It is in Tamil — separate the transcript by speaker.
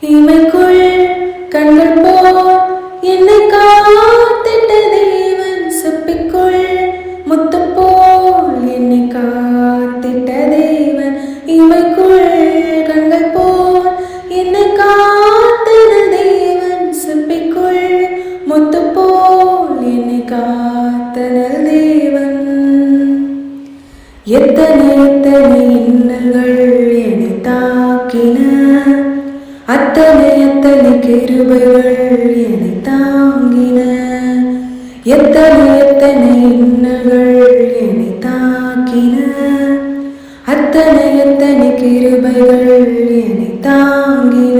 Speaker 1: இமைக்குள் கண்கள் போல் என்னை காத்திட்ட தேவன், சிப்பிக்குள் முத்து போல் என்னை காத்திட்ட தேவன். இமைக்குள் கண்கள் போல் என்னை காத்திட்ட தேவன், சிப்பிக்குள் முத்து போல் என்னை காத்தன தேவன். எத்தனை எத்தனை இன்னல்கள் என்னை தாக்கின, அத்தனை அத்தனை கிருபைகள் என்னை தாங்கின. எத்தனை எத்தனை இன்னல்கள் என்னை தாக்கின, அத்தனை அத்தனை கிருபைகள் என்னை தாங்கின.